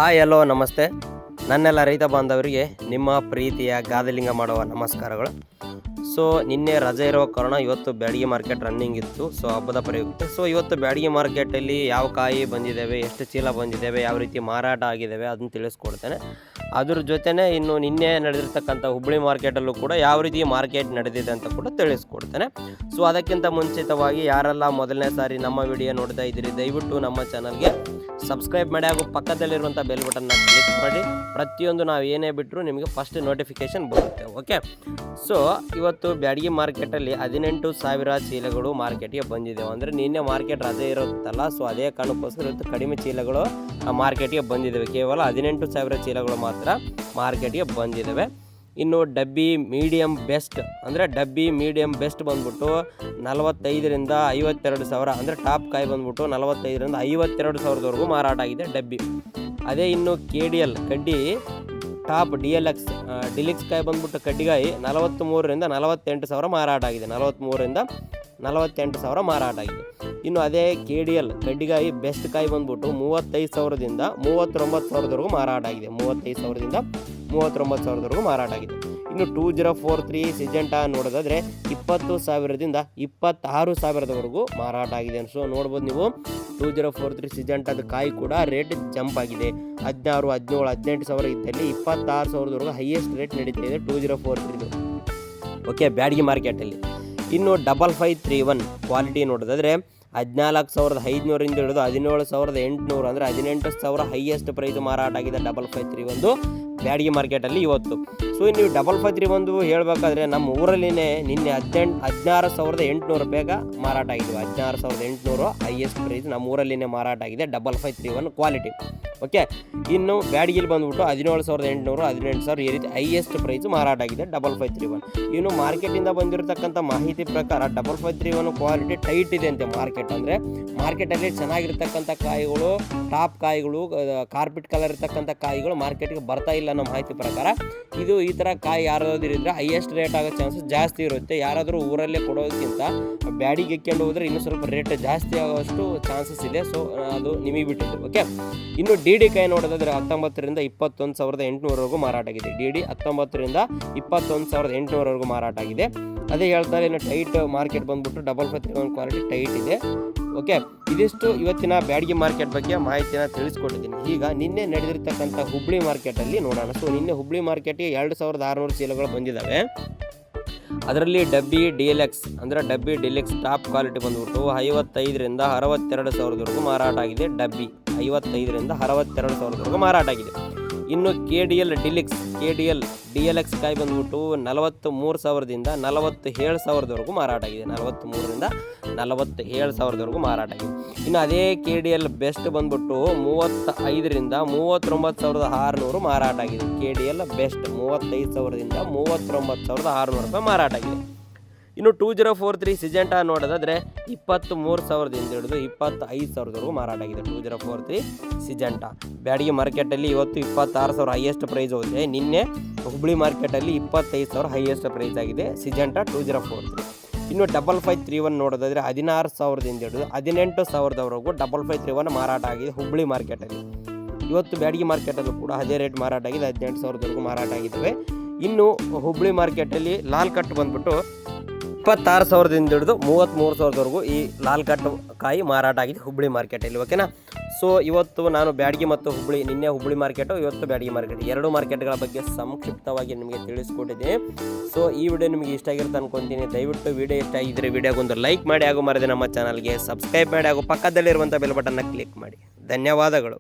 ಎಲ್ಲೋ ನಮಸ್ತೆ. ನನ್ನೆಲ್ಲ ರೈತ ಬಾಂಧವರಿಗೆ ನಿಮ್ಮ ಪ್ರೀತಿಯ ಗಾದಲಿಂಗ ಮಾಡುವ ನಮಸ್ಕಾರಗಳು. ಸೊ ನಿನ್ನೆ ರಜೆ ಇರೋ ಕಾರಣ ಇವತ್ತು ಬ್ಯಾಡಗಿ ಮಾರ್ಕೆಟ್ ರನ್ನಿಂಗ್ ಇತ್ತು. ಸೊ ಹಬ್ಬದ ಪ್ರಯುಕ್ತ ಇವತ್ತು ಬ್ಯಾಡಗಿ ಮಾರ್ಕೆಟಲ್ಲಿ ಯಾವ ಕಾಯಿ ಬಂದಿದ್ದಾವೆ, ಎಷ್ಟು ಚೀಲ ಬಂದಿದ್ದಾವೆ, ಯಾವ ರೀತಿ ಮಾರಾಟ ಆಗಿದ್ದಾವೆ ಅದನ್ನು ತಿಳಿಸ್ಕೊಡ್ತೇನೆ. ಅದ್ರ ಜೊತೆನೇ ಇನ್ನು ನಿನ್ನೆ ನಡೆದಿರ್ತಕ್ಕಂಥ ಹುಬ್ಬಳ್ಳಿ ಮಾರ್ಕೆಟಲ್ಲೂ ಕೂಡ ಯಾವ ರೀತಿ ಮಾರ್ಕೆಟ್ ನಡೆದಿದೆ ಅಂತ ಕೂಡ ತಿಳಿಸ್ಕೊಡ್ತೇನೆ. ಸೊ ಅದಕ್ಕಿಂತ ಮುಂಚಿತವಾಗಿ ಯಾರೆಲ್ಲ ಮೊದಲನೇ ಸಾರಿ ನಮ್ಮ ವಿಡಿಯೋ ನೋಡ್ತಾ ಇದ್ದೀರಿ ದಯವಿಟ್ಟು ನಮ್ಮ ಚಾನಲ್ಗೆ ಸಬ್ಸ್ಕ್ರೈಬ್ ಮಾಡಿ ಹಾಗೂ ಪಕ್ಕದಲ್ಲಿರುವಂಥ ಬೆಲ್ ಬಟನ್ನ ಕ್ಲಿಕ್ ಮಾಡಿ. ಪ್ರತಿಯೊಂದು ನಾವು ಏನೇ ಬಿಟ್ಟರು ನಿಮಗೆ ಫಸ್ಟ್ ನೋಟಿಫಿಕೇಷನ್ ಬರುತ್ತೆ. ಓಕೆ. ಸೊ ಇವತ್ತು ಬ್ಯಾಡಗಿ ಮಾರ್ಕೆಟಲ್ಲಿ 18,000 ಚೀಲಗಳು ಮಾರ್ಕೆಟ್ಗೆ ಬಂದಿದೆ. ಅಂದರೆ ನಿನ್ನೆ ಮಾರ್ಕೆಟ್ ರಜೆ ಇರುತ್ತಲ್ಲ, ಸೊ ಅದೇ ಕಾರಣಕ್ಕೋಸ್ಕರ ಇವತ್ತು ಕಡಿಮೆ ಚೀಲಗಳು ಮಾರ್ಕೆಟ್ಗೆ ಬಂದಿದ್ದಾವೆ. ಕೇವಲ 18,000 ಚೀಲಗಳು ಮಾತ್ರ ಮಾರ್ಕೆಟ್ಗೆ ಬಂದಿದ್ದಾವೆ. ಇನ್ನು ಡಬ್ಬಿ ಮೀಡಿಯಮ್ ಬೆಸ್ಟ್ ಅಂದರೆ ಡಬ್ಬಿ ಮೀಡಿಯಮ್ ಬೆಸ್ಟ್ ಬಂದ್ಬಿಟ್ಟು 45ರಿಂದ 52,000 ಅಂದರೆ ಟಾಪ್ ಕಾಯಿ ಬಂದ್ಬಿಟ್ಟು 45ರಿಂದ 52,000ವರೆಗೂ ಮಾರಾಟ ಆಗಿದೆ ಡಬ್ಬಿ. ಅದೇ ಇನ್ನು KDL ಕಡ್ಡಿ ಟಾಪ್ ಡಿಲಿಕ್ಸ್ ಕಾಯಿ ಬಂದ್ಬಿಟ್ಟು ಕಡ್ಡಿಗಾಯಿ 43ರಿಂದ 48,000 ಮಾರಾಟ ಆಗಿದೆ. 43ರಿಂದ 48,000 ಮಾರಾಟ ಆಗಿದೆ. ಇನ್ನು ಅದೇ KDL ಕಡ್ಡಿಗಾಯಿ ಬೆಸ್ಟ್ ಕಾಯಿ ಬಂದ್ಬಿಟ್ಟು 35,000ದಿಂದ 39,000ವರೆಗೂ ಮಾರಾಟ ಆಗಿದೆ. 35,000ದಿಂದ 39,000ವರೆಗೂ ಮಾರಾಟ ಆಗಿದೆ. ಇನ್ನು 2043 ಸಿಜೆಂಟಾ ನೋಡೋದಾದರೆ 20,000ದಿಂದ 26,000ವರೆಗೂ ಮಾರಾಟ ಆಗಿದೆ. ಸೊ ನೋಡ್ಬೋದು ನೀವು 2043 ಸಿಜೆಂಟಾದ ಕಾಯಿ ಕೂಡ ರೇಟ್ ಜಂಪ್ ಆಗಿದೆ. 16, 17, 18,000 ಇದ್ದಲ್ಲಿ 26,000ವರೆಗೂ ಹೈಯೆಸ್ಟ್ ರೇಟ್ ನಡೀತಾ ಇದೆ 2043. ಓಕೆ, ಬ್ಯಾಡಗಿ ಮಾರ್ಕೆಟಲ್ಲಿ. ಇನ್ನು 5531 ಕ್ವಾಲಿಟಿ ನೋಡೋದಾದರೆ 14,500ರಿಂದ ಹಿಡಿದು 17,800 ಅಂದರೆ 18,000 ಹೈಯೆಸ್ಟ್ ಪ್ರೈಸ್ ಮಾರಾಟ ಆಗಿದೆ 5531 ಬ್ಯಾಡಗಿ ಮಾರ್ಕೆಟಲ್ಲಿ ಇವತ್ತು. ಸೊ ನೀವು 5531 ಹೇಳಬೇಕಾದ್ರೆ ನಮ್ಮ ಊರಲ್ಲಿನೇ ನಿನ್ನೆ 16,800 ರೂಪಾಯಿಗೆ ಮಾರಾಟ ಆಗಿದ್ವು. 16,800 ಹೈಯೆಸ್ಟ್ ಪ್ರೈಸ್ ನಮ್ಮ ಊರಲ್ಲಿನೇ ಮಾರಾಟ ಆಗಿದೆ 5531 ಕ್ವಾಲಿಟಿ. ಓಕೆ. ಇನ್ನು ಬ್ಯಾಡಗಿಲಿ ಬಂದ್ಬಿಟ್ಟು 17,800, 18,000 ಈ ರೀತಿ ಹೈಯೆಸ್ಟ್ ಪ್ರೈಸ್ ಮಾರಾಟ ಆಗಿದೆ 5531. ಇನ್ನು ಮಾರ್ಕೆಟಿಂದ ಬಂದಿರತಕ್ಕಂಥ ಮಾಹಿತಿ ಪ್ರಕಾರ 5531 ಕ್ವಾಲಿಟಿ ಟೈಟ್ ಇದೆ ಅಂತೆ ಮಾರ್ಕೆಟ್. ಅಂದರೆ ಮಾರ್ಕೆಟಲ್ಲಿ ಚೆನ್ನಾಗಿರ್ತಕ್ಕಂಥ ಕಾಯಿಗಳು, ಟಾಪ್ ಕಾಯಿಗಳು, ಕಾರ್ಪೆಟ್ ಕಲರ್ ಇರ್ತಕ್ಕಂಥ ಕಾಯಿಗಳು ಮಾರ್ಕೆಟ್ಗೆ ಬರ್ತಾ ಇಲ್ಲ ಅನ್ನೋ ಮಾಹಿತಿ ಪ್ರಕಾರ. ಇದು ಈ ಥರ ಕಾಯಿ ಯಾರಾದರೂ ಇದ್ದರೆ ಹೈಯೆಸ್ಟ್ ರೇಟ್ ಆಗೋ ಚಾನ್ಸಸ್ ಜಾಸ್ತಿ ಇರುತ್ತೆ. ಯಾರಾದರೂ ಊರಲ್ಲೇ ಕೊಡೋದಕ್ಕಿಂತ ಬ್ಯಾಡಿಗೆ ಎಕ್ಕೊಂಡು ಹೋದರೆ ಇನ್ನೂ ಸ್ವಲ್ಪ ರೇಟ್ ಜಾಸ್ತಿ ಆಗೋಷ್ಟು ಚಾನ್ಸಸ್ ಇದೆ. ಸೊ ಅದು ನಿಮಗೆ ಬಿಟ್ಟಿದ್ದು. ಓಕೆ. ಇನ್ನು DD ಕಾಯಿ ನೋಡೋದಾದರೆ 19ರಿಂದ 21,800ವರೆಗೂ ಮಾರಾಟ ಆಗಿದೆ. DD 19ರಿಂದ 21,800ವರೆಗೂ ಮಾರಾಟ ಆಗಿದೆ. ಅದೇ ಹೇಳ್ತಾರೆ, ಇನ್ನು ಟೈಟ್ ಮಾರ್ಕೆಟ್ ಬಂದ್ಬಿಟ್ಟು 5531 ಕ್ವಾಲಿಟಿ ಟೈಟ್ ಇದೆ. ಓಕೆ. ಇದಿಷ್ಟು ಇವತ್ತಿನ ಬ್ಯಾಡಗಿ ಮಾರ್ಕೆಟ್ ಬಗ್ಗೆ ಮಾಹಿತಿನ ತಿಳಿಸ್ಕೊಟ್ಟಿದ್ದೀನಿ. ಈಗ ನಿನ್ನೆ ನಡೆದಿರ್ತಕ್ಕಂಥ ಹುಬ್ಬಳ್ಳಿ ಮಾರ್ಕೆಟಲ್ಲಿ ನೋಡೋಣ. ಸೊ ನಿನ್ನೆ ಹುಬ್ಬಳ್ಳಿ ಮಾರ್ಕೆಟ್ಗೆ 2,600 ಚೀಲಗಳು ಬಂದಿದ್ದಾವೆ. ಅದರಲ್ಲಿ ಡಬ್ಬಿ ಡಿಲೆಕ್ಸ್ ಟಾಪ್ ಕ್ವಾಲಿಟಿ ಬಂದ್ಬಿಟ್ಟು 55ರಿಂದ 62,000ವರೆಗೂ ಮಾರಾಟ ಆಗಿದೆ. ಡಬ್ಬಿ 55ರಿಂದ 62,000ವರೆಗೂ ಮಾರಾಟ ಆಗಿದೆ. ಇನ್ನು KDL DLX ಕಾಯಿ ಬಂದ್ಬಿಟ್ಟು 43,000ದಿಂದ 47,000ವರೆಗೂ ಮಾರಾಟ ಆಗಿದೆ. 43ರಿಂದ 47,000ವರೆಗೂ ಮಾರಾಟ ಆಗಿದೆ. ಇನ್ನು ಅದೇ KDL ಬೆಸ್ಟ್ ಬಂದ್ಬಿಟ್ಟು 35ರಿಂದ 39,600 ಮಾರಾಟ ಆಗಿದೆ. KDL ಬೆಸ್ಟ್ 35,000ದಿಂದ 39,600 ರೂಪಾಯಿ ಮಾರಾಟ ಆಗಿದೆ. ಇನ್ನು 2043 ಸಿಜೆಂಟಾ ನೋಡೋದಾದರೆ 23,000ದಿಂದ ಹಿಡಿದು 25,000ವರೆಗೂ ಮಾರಾಟ ಆಗಿದೆ. 2043 ಸಿಜೆಂಟಾ ಬ್ಯಾಡಗಿ ಮಾರ್ಕೆಟಲ್ಲಿ ಇವತ್ತು 26,000 ಹೈಯೆಸ್ಟ್ ಪ್ರೈಸ್ ಹೋಗಿದೆ. ನಿನ್ನೆ ಹುಬ್ಬಳ್ಳಿ ಮಾರ್ಕೆಟಲ್ಲಿ 25,000 ಹೈಯೆಸ್ಟ್ ಪ್ರೈಸ್ ಆಗಿದೆ ಸಿಜೆಂಟಾ 2043. ಇನ್ನು 5531 ನೋಡೋದಾದರೆ 16,000ದಿಂದ ಹಿಡಿದು 18,000ವರೆಗೂ 5531 ಮಾರಾಟ ಆಗಿದೆ ಹುಬ್ಬಳ್ಳಿ ಮಾರ್ಕೆಟಲ್ಲಿ. ಇವತ್ತು ಬ್ಯಾಡಗಿ ಮಾರ್ಕೆಟಲ್ಲೂ ಕೂಡ ಅದೇ ರೇಟ್ ಮಾರಾಟ ಆಗಿದೆ. 18,000ವರೆಗೂ ಮಾರಾಟ ಆಗಿದ್ದಾವೆ. ಇನ್ನು ಹುಬ್ಬಳ್ಳಿ ಮಾರ್ಕೆಟಲ್ಲಿ ಲಾಲ್ ಕಟ್ ಬಂದ್ಬಿಟ್ಟು 26,000ದಿಂದ ಹಿಡಿದು 33,000ವರೆಗೂ ಈ ಲಾಲ್ ಕಟ್ ಕಾಯಿ ಮಾರಾಟ ಆಗಿದೆ ಹುಬ್ಬಳ್ಳಿ ಮಾರ್ಕೆಟಲ್ಲಿ. ಓಕೆನಾ. ಸೊ ಇವತ್ತು ನಾನು ಬ್ಯಾಡಗಿ ಮತ್ತು ಹುಬ್ಬಳ್ಳಿ, ನಿನ್ನೆ ಹುಬ್ಬಳ್ಳಿ ಮಾರ್ಕೆಟು, ಇವತ್ತು ಬ್ಯಾಡಗಿ ಮಾರ್ಕೆಟ್, ಎರಡು ಮಾರ್ಕೆಟ್ಗಳ ಬಗ್ಗೆ ಸಂಕ್ಷಿಪ್ತವಾಗಿ ನಿಮಗೆ ತಿಳಿಸ್ಕೊಟ್ಟಿದ್ದೀನಿ. ಸೊ ಈ ವಿಡಿಯೋ ನಿಮಗೆ ಇಷ್ಟ ಆಗಿರುತ್ತೆ ಅನ್ಕೊತೀನಿ. ದಯವಿಟ್ಟು ವಿಡಿಯೋ ಇಷ್ಟ ಆಗಿದ್ದರೆ ವಿಡಿಯೋಗೊಂದು ಲೈಕ್ ಮಾಡಿ ಹಾಗೂ ಮರದೆ ನಮ್ಮ ಚಾನಲ್ಗೆ ಸಬ್ಸ್ಕ್ರೈಬ್ ಮಾಡಿ ಹಾಗೂ ಪಕ್ಕದಲ್ಲಿರುವಂಥ ಬೆಲ್ ಬಟನ್ನ ಕ್ಲಿಕ್ ಮಾಡಿ. ಧನ್ಯವಾದಗಳು.